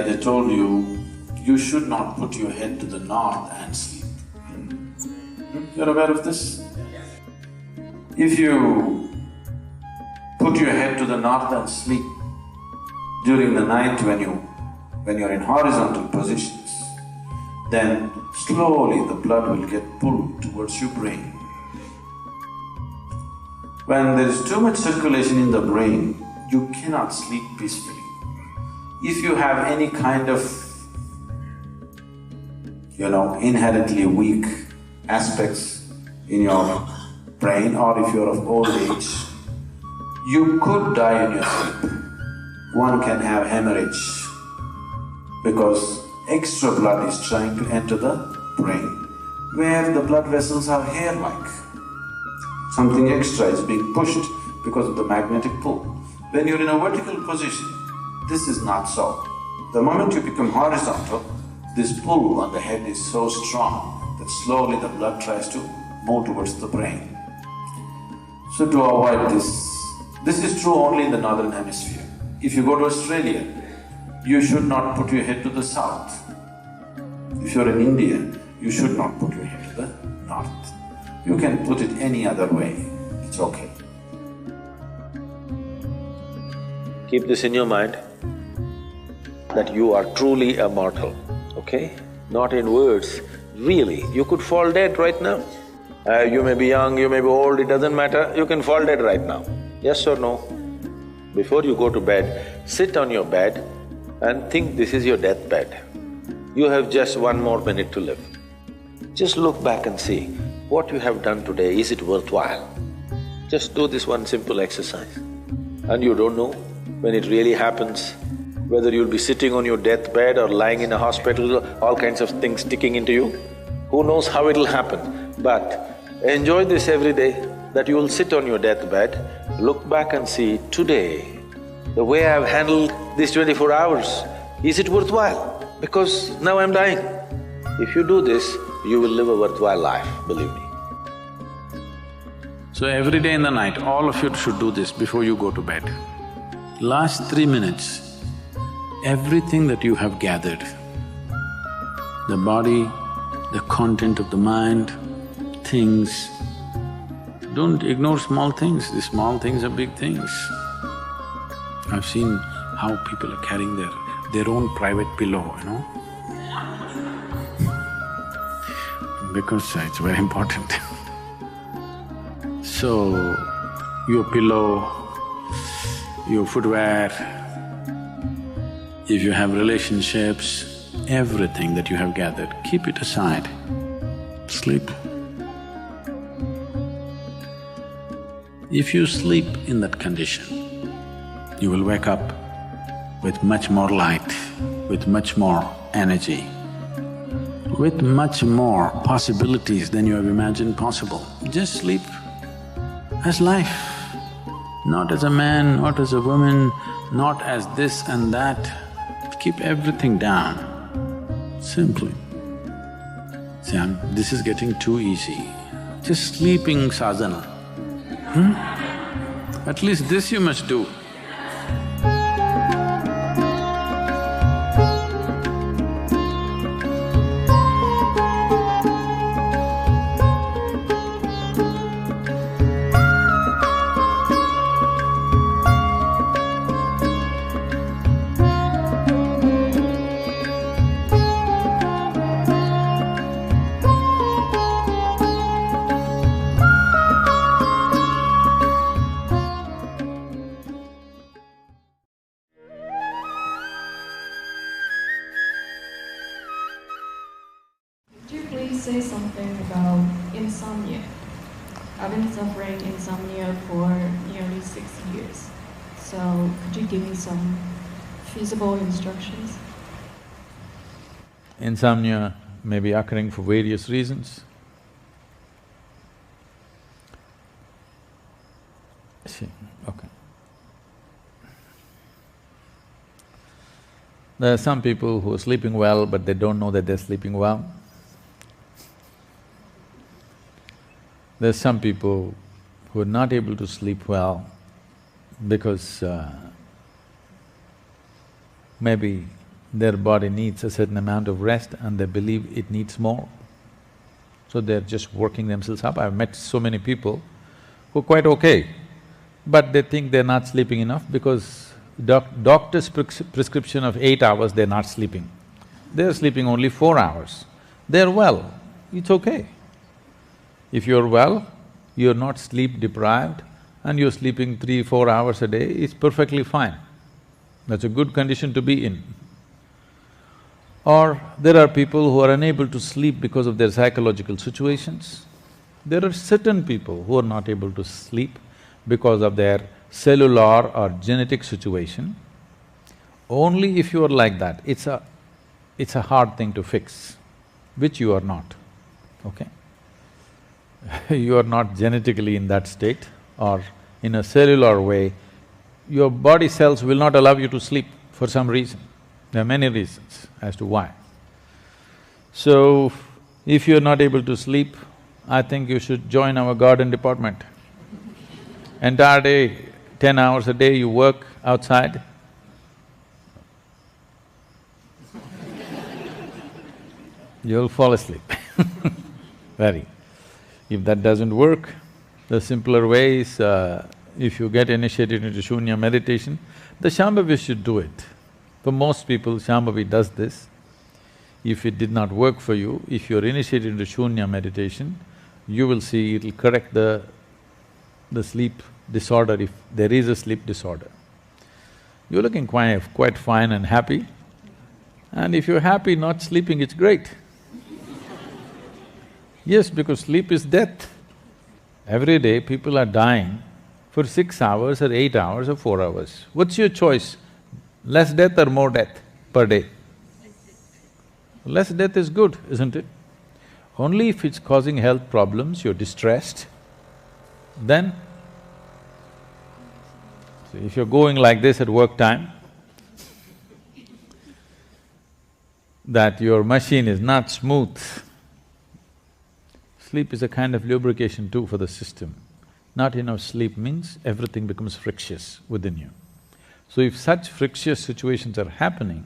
they told you, you should not put your head to the north and sleep. You're aware of this? If you put your head to the north and sleep during the night when you're in horizontal positions, then slowly the blood will get pulled towards your brain. When there is too much circulation in the brain, you cannot sleep peacefully. If you have any kind of, inherently weak aspects in your brain, or if you're of old age, you could die in your sleep. One can have hemorrhage because extra blood is trying to enter the brain, where the blood vessels are hair-like. Something extra is being pushed because of the magnetic pull. When you're in a vertical position, this is not so. The moment you become horizontal, this pull on the head is so strong that slowly the blood tries to move towards the brain. So to avoid this is true only in the northern hemisphere. If you go to Australia, you should not put your head to the south. If you're in India, you should not put your head to the north. You can put it any other way, it's okay. Keep this in your mind, that you are truly a mortal, okay? Not in words, really, you could fall dead right now. You may be young, you may be old, it doesn't matter, you can fall dead right now. Yes or no? Before you go to bed, sit on your bed and think this is your deathbed. You have just 1 more minute to live. Just look back and see, what you have done today, is it worthwhile? Just do this one simple exercise. And you don't know when it really happens, whether you'll be sitting on your deathbed or lying in a hospital, all kinds of things sticking into you. Who knows how it'll happen, but enjoy this every day, that you will sit on your deathbed, look back and see, today, the way I've handled these 24 hours, is it worthwhile? Because now I'm dying. If you do this, you will live a worthwhile life, believe me. So every day in the night, all of you should do this before you go to bed. Last 3 minutes, everything that you have gathered, the body, the content of the mind, things, don't ignore small things, these small things are big things. I've seen how people are carrying their own private pillow, because it's very important. So, your pillow, your footwear, if you have relationships, everything that you have gathered, keep it aside, sleep. If you sleep in that condition, you will wake up with much more light, with much more energy, with much more possibilities than you have imagined possible. Just sleep as life, not as a man, not as a woman, not as this and that. Keep everything down, simply. See, this is getting too easy. Just sleeping sadhana. At least this you must do. Say something about insomnia. I've been suffering insomnia for nearly 6 years. So could you give me some feasible instructions? Insomnia may be occurring for various reasons. See, okay. There are some people who are sleeping well, but they don't know that they're sleeping well. There's some people who are not able to sleep well because maybe their body needs a certain amount of rest and they believe it needs more. So they're just working themselves up. I've met so many people who are quite okay, but they think they're not sleeping enough because doctor's prescription of 8 hours, they're not sleeping. They're sleeping only 4 hours. They're well, it's okay. If you're well, you're not sleep deprived and you're sleeping 3-4 hours a day, it's perfectly fine. That's a good condition to be in. Or there are people who are unable to sleep because of their psychological situations. There are certain people who are not able to sleep because of their cellular or genetic situation. Only if you are like that, it's a hard thing to fix, which you are not, okay? You are not genetically in that state or in a cellular way, your body cells will not allow you to sleep for some reason. There are many reasons as to why. So, if you're not able to sleep, I think you should join our garden department. Entire day, 10 hours a day you work outside. You'll fall asleep very. If that doesn't work, the simpler way is, if you get initiated into Shunya meditation, the Shambhavi should do it. For most people, Shambhavi does this. If it did not work for you, if you're initiated into Shunya meditation, you will see it'll correct the sleep disorder if there is a sleep disorder. You're looking quite fine and happy, and if you're happy not sleeping, it's great. Yes, because sleep is death. Every day people are dying for 6 hours or 8 hours or 4 hours. What's your choice? Less death or more death per day? Less death is good, isn't it? Only if it's causing health problems, you're distressed, then… So if you're going like this at work time, that your machine is not smooth, sleep is a kind of lubrication too for the system. Not enough sleep means everything becomes frictious within you. So if such frictious situations are happening,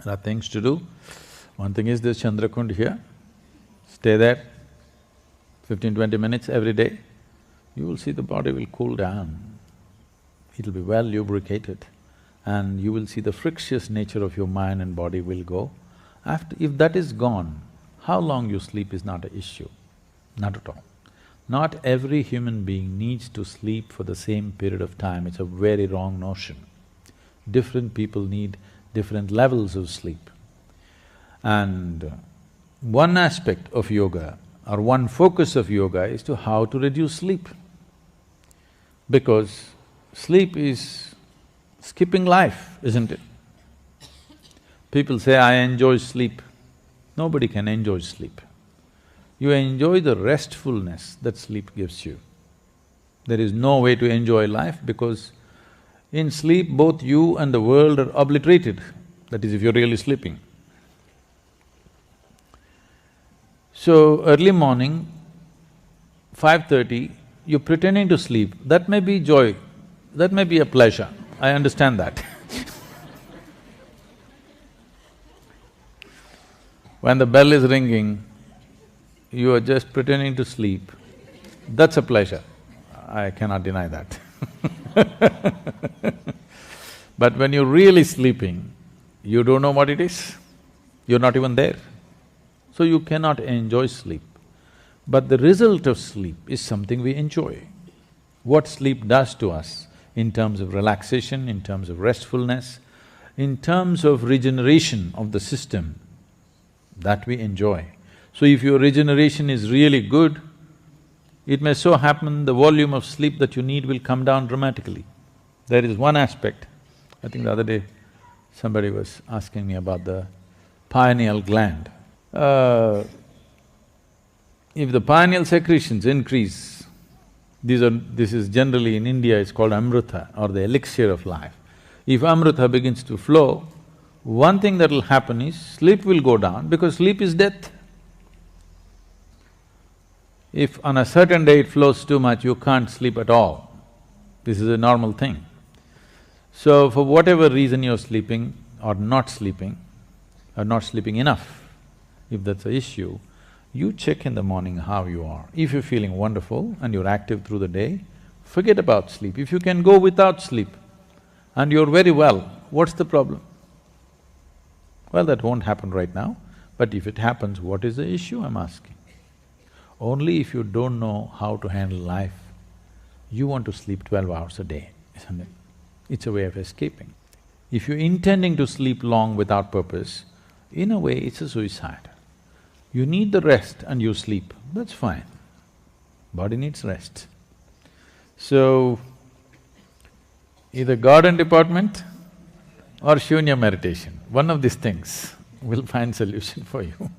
there are things to do. One thing is this Chandrakund here, stay there 15-20 minutes every day, you will see the body will cool down. It'll be well lubricated and you will see the frictious nature of your mind and body will go. If that is gone, how long you sleep is not an issue, not at all. Not every human being needs to sleep for the same period of time, it's a very wrong notion. Different people need different levels of sleep. And one aspect of yoga or one focus of yoga is to how to reduce sleep. Because sleep is skipping life, isn't it? People say, I enjoy sleep. Nobody can enjoy sleep. You enjoy the restfulness that sleep gives you. There is no way to enjoy life because in sleep both you and the world are obliterated, that is if you're really sleeping. So early morning, 5:30, you're pretending to sleep, that may be joy, that may be a pleasure, I understand that. When the bell is ringing, you are just pretending to sleep, that's a pleasure. I cannot deny that. But when you're really sleeping, you don't know what it is, you're not even there. So you cannot enjoy sleep. But the result of sleep is something we enjoy. What sleep does to us in terms of relaxation, in terms of restfulness, in terms of regeneration of the system, that we enjoy. So if your regeneration is really good, it may so happen the volume of sleep that you need will come down dramatically. There is one aspect, I think the other day somebody was asking me about the pineal gland. If the pineal secretions increase, this is generally in India, it's called amrita or the elixir of life. If amrita begins to flow, one thing that will happen is sleep will go down because sleep is death. If on a certain day it flows too much, you can't sleep at all. This is a normal thing. So for whatever reason you're sleeping, or not sleeping enough, if that's the issue, you check in the morning how you are. If you're feeling wonderful and you're active through the day, forget about sleep. If you can go without sleep and you're very well, what's the problem? Well, that won't happen right now, but if it happens, what is the issue, I'm asking? Only if you don't know how to handle life, you want to sleep 12 hours a day, isn't it? It's a way of escaping. If you're intending to sleep long without purpose, in a way it's a suicide. You need the rest and you sleep, that's fine. Body needs rest. So, either garden department or shunya meditation, one of these things will find solution for you.